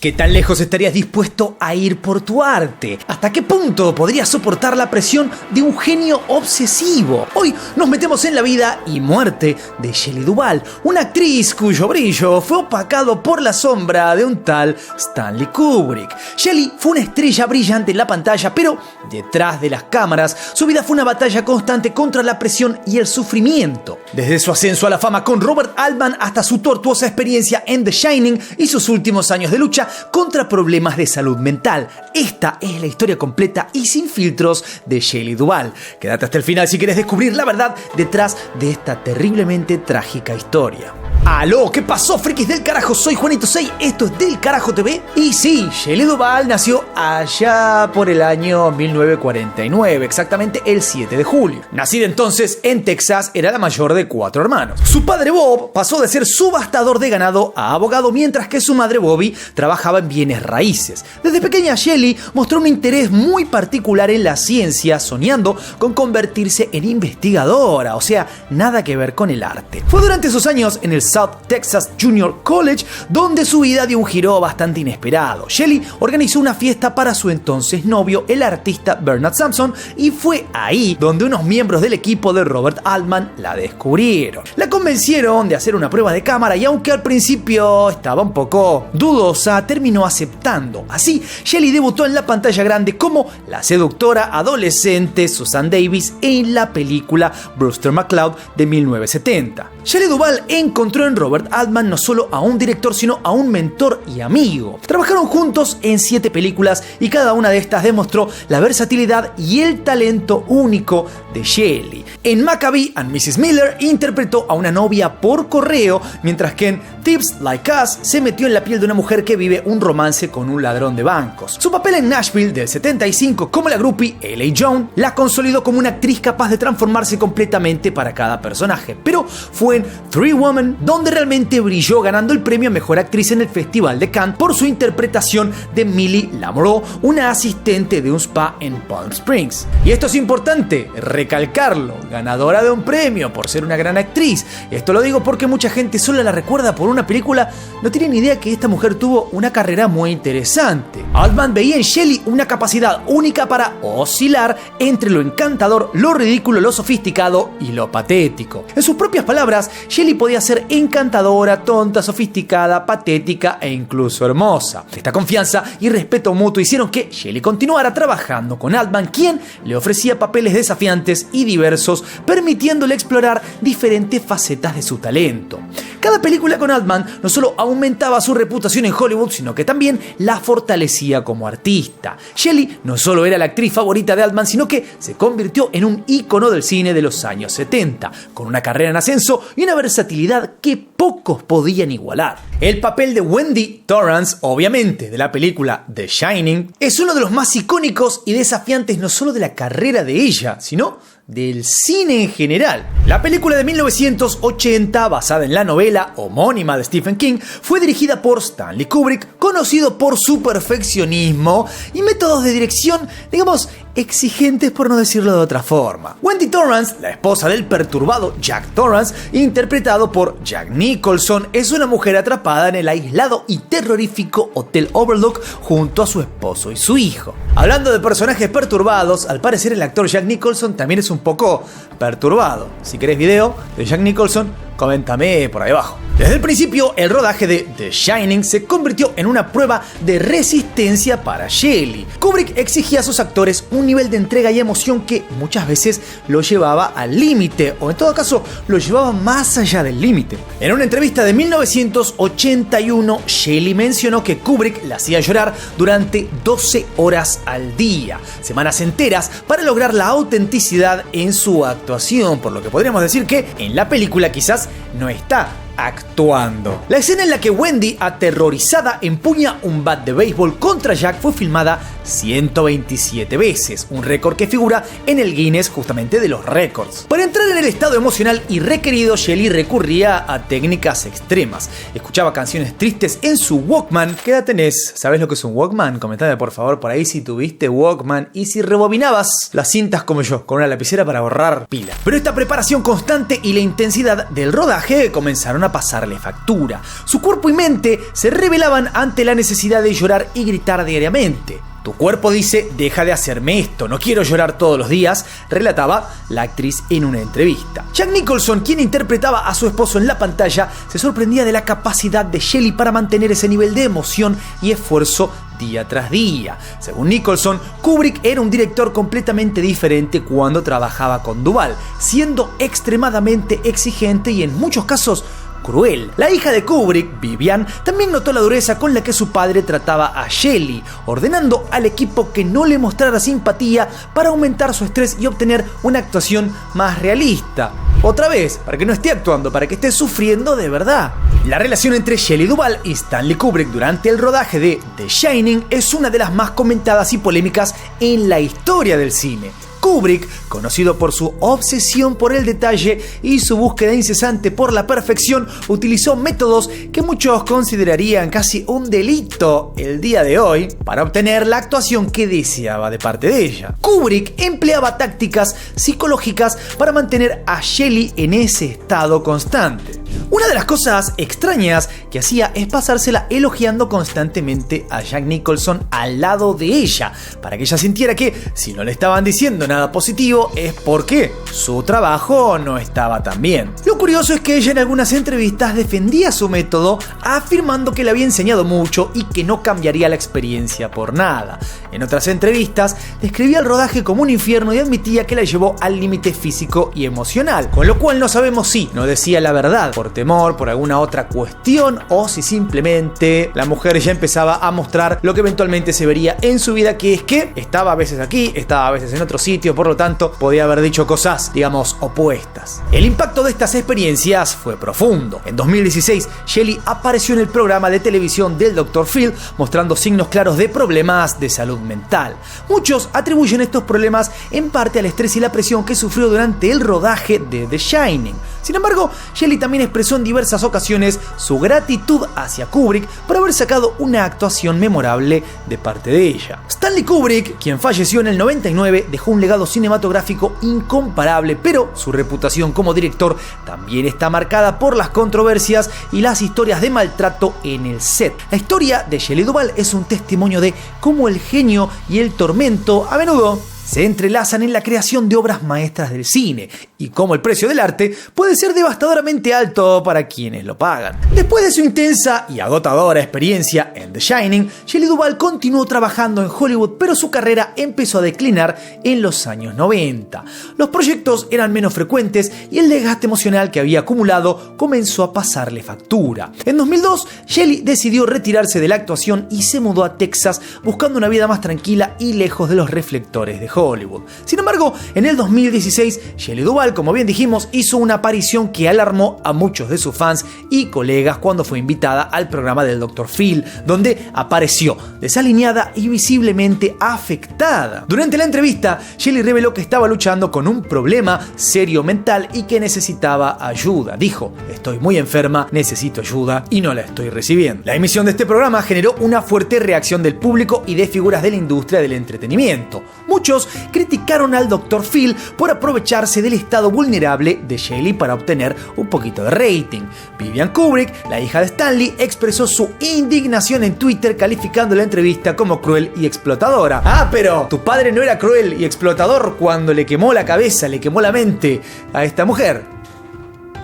¿Qué tan lejos estarías dispuesto a ir por tu arte? ¿Hasta qué punto podrías soportar la presión de un genio obsesivo? Hoy nos metemos en la vida y muerte de Shelley Duvall, una actriz cuyo brillo fue opacado por la sombra de un tal Stanley Kubrick. Shelley fue una estrella brillante en la pantalla, pero detrás de las cámaras su vida fue una batalla constante contra la presión y el sufrimiento. Desde su ascenso a la fama con Robert Altman hasta su tortuosa experiencia en The Shining y sus últimos años de lucha contra problemas de salud mental. Esta es la historia completa y sin filtros de Shelley Duvall. Quédate hasta el final si quieres descubrir la verdad detrás de esta terriblemente trágica historia. ¡Aló! ¿Qué pasó, frikis del carajo? Soy Juanito 6, esto es Del Carajo TV. Y sí, Shelley Duvall nació allá por el año 1949, exactamente el 7 de julio. Nacida entonces en Texas, era la mayor de 4 hermanos. Su padre Bob pasó de ser subastador de ganado a abogado, mientras que su madre Bobby trabajaba en bienes raíces. Desde pequeña Shelley mostró un interés muy particular en la ciencia, soñando con convertirse en investigadora, o sea, nada que ver con el arte. Fue durante esos años en el South Texas Junior College donde su vida dio un giro bastante inesperado. Shelley organizó una fiesta para su entonces novio, el artista Bernard Sampson, y fue ahí donde unos miembros del equipo de Robert Altman la descubrieron. La convencieron de hacer una prueba de cámara y aunque al principio estaba un poco dudosa, terminó aceptando. Así, Shelley debutó en la pantalla grande como la seductora adolescente Susan Davis en la película Brewster McCloud de 1970. Shelley Duvall encontró en Robert Altman no solo a un director, sino a un mentor y amigo. Trabajaron juntos en 7 películas y cada una de estas demostró la versatilidad y el talento único de Shelley. En Maccabee and Mrs. Miller interpretó a una novia por correo, mientras que en Thieves Like Us se metió en la piel de una mujer que vive un romance con un ladrón de bancos. Su papel en Nashville del 75 como la groupie L.A. Jones la consolidó como una actriz capaz de transformarse completamente para cada personaje, pero fue en Three Women donde realmente brilló, ganando el premio a Mejor Actriz en el Festival de Cannes por su interpretación de Millie Lamoureux, una asistente de un spa en Palm Springs. Y esto es importante recalcarlo, ganadora de un premio por ser una gran actriz. Esto lo digo porque mucha gente solo la recuerda por una película, no tiene ni idea que esta mujer tuvo una carrera muy interesante. Altman veía en Shelley una capacidad única para oscilar entre lo encantador, lo ridículo, lo sofisticado y lo patético. En sus propias palabras, Shelley podía ser encantadora, tonta, sofisticada, patética e incluso hermosa. Esta confianza y respeto mutuo hicieron que Shelley continuara trabajando con Altman, quien le ofrecía papeles desafiantes y diversos, permitiéndole explorar diferentes facetas de su talento. Cada película con Altman no solo aumentaba su reputación en Hollywood, sino que también la fortalecía como artista. Shelley no solo era la actriz favorita de Altman, sino que se convirtió en un ícono del cine de los años 70, con una carrera en ascenso y una versatilidad que pocos podían igualar. El papel de Wendy Torrance, obviamente de la película The Shining, es uno de los más icónicos y desafiantes no solo de la carrera de ella, sino del cine en general. La película de 1980, basada en la novela homónima de Stephen King, fue dirigida por Stanley Kubrick, conocido por su perfeccionismo y métodos de dirección, digamos, exigentes por no decirlo de otra forma. Wendy Torrance, la esposa del perturbado Jack Torrance, interpretado por Jack Nicholson, es una mujer atrapada en el aislado y terrorífico Hotel Overlook junto a su esposo y su hijo. Hablando de personajes perturbados, al parecer el actor Jack Nicholson también es un poco perturbado. Si querés video de Jack Nicholson, coméntame por ahí abajo. Desde el principio, el rodaje de The Shining se convirtió en una prueba de resistencia para Shelley. Kubrick exigía a sus actores un nivel de entrega y emoción que muchas veces lo llevaba al límite, o en todo caso, lo llevaba más allá del límite. En una entrevista de 1981, Shelley mencionó que Kubrick la hacía llorar durante 12 horas al día, semanas enteras, para lograr la autenticidad en su actuación, por lo que podríamos decir que en la película quizás no está actuando. La escena en la que Wendy, aterrorizada, empuña un bat de béisbol contra Jack fue filmada 127 veces, un récord que figura en el Guinness justamente de los récords. Para entrar en el estado emocional y requerido, Shelley recurría a técnicas extremas. Escuchaba canciones tristes en su Walkman. ¿Qué edad tenés? ¿Sabés lo que es un Walkman? Comentame por favor por ahí si tuviste Walkman y si rebobinabas las cintas como yo, con una lapicera para borrar pila. Pero esta preparación constante y la intensidad del rodaje comenzaron a a pasarle factura. Su cuerpo y mente se rebelaban ante la necesidad de llorar y gritar diariamente. Tu cuerpo dice, deja de hacerme esto, no quiero llorar todos los días, relataba la actriz en una entrevista. Jack Nicholson, quien interpretaba a su esposo en la pantalla, se sorprendía de la capacidad de Shelley para mantener ese nivel de emoción y esfuerzo día tras día. Según Nicholson, Kubrick era un director completamente diferente cuando trabajaba con Duvall, siendo extremadamente exigente y en muchos casos cruel. La hija de Kubrick, Vivian, también notó la dureza con la que su padre trataba a Shelley, ordenando al equipo que no le mostrara simpatía para aumentar su estrés y obtener una actuación más realista. Otra vez, para que no esté actuando, para que esté sufriendo de verdad. La relación entre Shelley Duvall y Stanley Kubrick durante el rodaje de The Shining es una de las más comentadas y polémicas en la historia del cine. Kubrick, conocido por su obsesión por el detalle y su búsqueda incesante por la perfección, utilizó métodos que muchos considerarían casi un delito el día de hoy para obtener la actuación que deseaba de parte de ella. Kubrick empleaba tácticas psicológicas para mantener a Shelley en ese estado constante. Una de las cosas extrañas que hacía es pasársela elogiando constantemente a Jack Nicholson al lado de ella, para que ella sintiera que si no le estaban diciendo nada positivo es porque su trabajo no estaba tan bien. Lo curioso es que ella en algunas entrevistas defendía su método, afirmando que le había enseñado mucho y que no cambiaría la experiencia por nada. En otras entrevistas describía el rodaje como un infierno y admitía que la llevó al límite físico y emocional, con lo cual no sabemos si no decía la verdad por temor, por alguna otra cuestión, o si simplemente la mujer ya empezaba a mostrar lo que eventualmente se vería en su vida, que es que estaba a veces aquí, estaba a veces en otro sitio, por lo tanto podía haber dicho cosas, digamos, opuestas. El impacto de estas experiencias fue profundo. En 2016, Shelley apareció en el programa de televisión del Dr. Phil, mostrando signos claros de problemas de salud mental. Muchos atribuyen estos problemas en parte al estrés y la presión que sufrió durante el rodaje de The Shining. Sin embargo, Shelley también expresó en diversas ocasiones su gratitud hacia Kubrick por haber sacado una actuación memorable de parte de ella. Stanley Kubrick, quien falleció en el 99, dejó un legado cinematográfico incomparable, pero su reputación como director también está marcada por las controversias y las historias de maltrato en el set. La historia de Shelley Duvall es un testimonio de cómo el genio y el tormento a menudo se entrelazan en la creación de obras maestras del cine y cómo el precio del arte puede ser devastadoramente alto para quienes lo pagan. Después de su intensa y agotadora experiencia en The Shining, Shelley Duvall continuó trabajando en Hollywood, pero su carrera empezó a declinar en los años 90. Los proyectos eran menos frecuentes y el desgaste emocional que había acumulado comenzó a pasarle factura. En 2002, Shelley decidió retirarse de la actuación y se mudó a Texas buscando una vida más tranquila y lejos de los reflectores de Hollywood. Sin embargo, en el 2016, Shelley Duvall, como bien dijimos, hizo una aparición que alarmó a muchos de sus fans y colegas cuando fue invitada al programa del Dr. Phil, donde apareció desalineada y visiblemente afectada. Durante la entrevista, Shelley reveló que estaba luchando con un problema serio mental y que necesitaba ayuda. Dijo: "Estoy muy enferma, necesito ayuda y no la estoy recibiendo". La emisión de este programa generó una fuerte reacción del público y de figuras de la industria del entretenimiento. Muchos criticaron al Dr. Phil por aprovecharse del estado vulnerable de Shelley para obtener un poquito de rating. Vivian Kubrick, la hija de Stanley, expresó su indignación en Twitter calificando la entrevista como cruel y explotadora. Ah, pero tu padre no era cruel y explotador cuando le quemó la cabeza, le quemó la mente a esta mujer.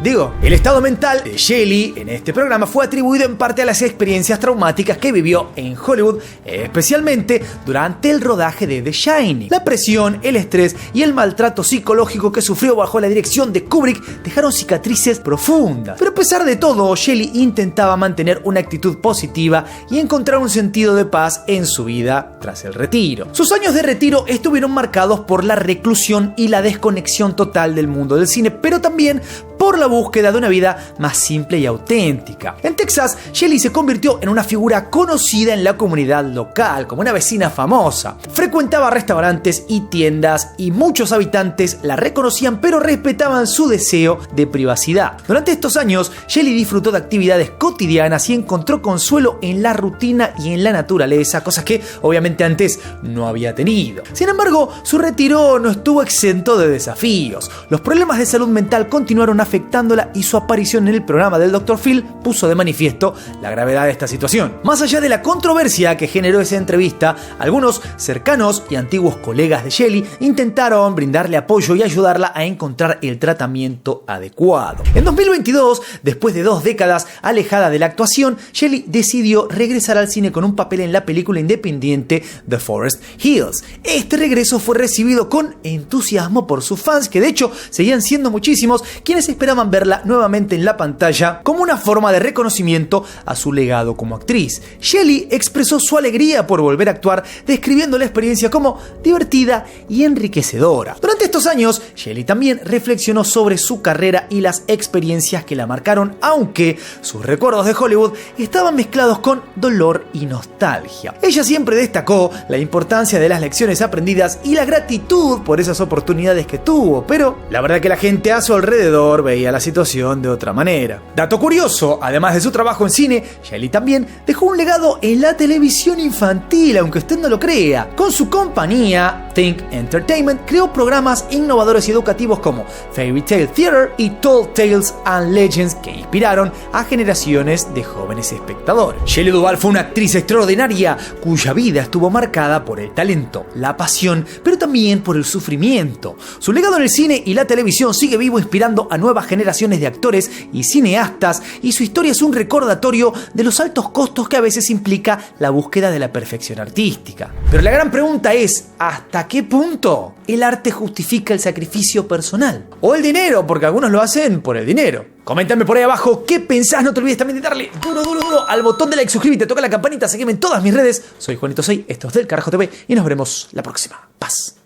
Digo, el estado mental de Shelley en este programa fue atribuido en parte a las experiencias traumáticas que vivió en Hollywood, especialmente durante el rodaje de The Shining. La presión, el estrés y el maltrato psicológico que sufrió bajo la dirección de Kubrick dejaron cicatrices profundas. Pero a pesar de todo, Shelley intentaba mantener una actitud positiva y encontrar un sentido de paz en su vida tras el retiro. Sus años de retiro estuvieron marcados por la reclusión y la desconexión total del mundo del cine, pero también por la búsqueda de una vida más simple y auténtica. En Texas, Shelley se convirtió en una figura conocida en la comunidad local, como una vecina famosa. Frecuentaba restaurantes y tiendas y muchos habitantes la reconocían, pero respetaban su deseo de privacidad. Durante estos años, Shelley disfrutó de actividades cotidianas y encontró consuelo en la rutina y en la naturaleza, cosas que obviamente antes no había tenido. Sin embargo, su retiro no estuvo exento de desafíos. Los problemas de salud mental continuaron afectando afectándola, y su aparición en el programa del Dr. Phil puso de manifiesto la gravedad de esta situación. Más allá de la controversia que generó esa entrevista, algunos cercanos y antiguos colegas de Shelley intentaron brindarle apoyo y ayudarla a encontrar el tratamiento adecuado. En 2022, después de 2 décadas alejada de la actuación, Shelley decidió regresar al cine con un papel en la película independiente The Forest Hills. Este regreso fue recibido con entusiasmo por sus fans, que de hecho seguían siendo muchísimos, quienes esperaban verla nuevamente en la pantalla como una forma de reconocimiento a su legado como actriz. Shelley expresó su alegría por volver a actuar, describiendo la experiencia como divertida y enriquecedora. Durante estos años, Shelley también reflexionó sobre su carrera y las experiencias que la marcaron, aunque sus recuerdos de Hollywood estaban mezclados con dolor y nostalgia. Ella siempre destacó la importancia de las lecciones aprendidas y la gratitud por esas oportunidades que tuvo, pero la verdad que la gente a su alrededor veía la situación de otra manera. Dato curioso, además de su trabajo en cine, Shelley también dejó un legado en la televisión infantil, aunque usted no lo crea. Con su compañía, Think Entertainment, creó programas innovadores y educativos como Fairy Tale Theater y Tall Tales and Legends, que inspiraron a generaciones de jóvenes espectadores. Shelley Duvall fue una actriz extraordinaria cuya vida estuvo marcada por el talento, la pasión, pero también por el sufrimiento. Su legado en el cine y la televisión sigue vivo, inspirando a nuevas generaciones de actores y cineastas, y su historia es un recordatorio de los altos costos que a veces implica la búsqueda de la perfección artística. Pero la gran pregunta es, ¿hasta qué punto el arte justifica el sacrificio personal? O el dinero, porque algunos lo hacen por el dinero. Coméntame por ahí abajo qué pensás. No te olvides también de darle duro al botón de like, suscríbete, toca la campanita, seguime en todas mis redes. Soy Juanito 6, esto es Del Carajo TV y nos veremos la próxima. Paz.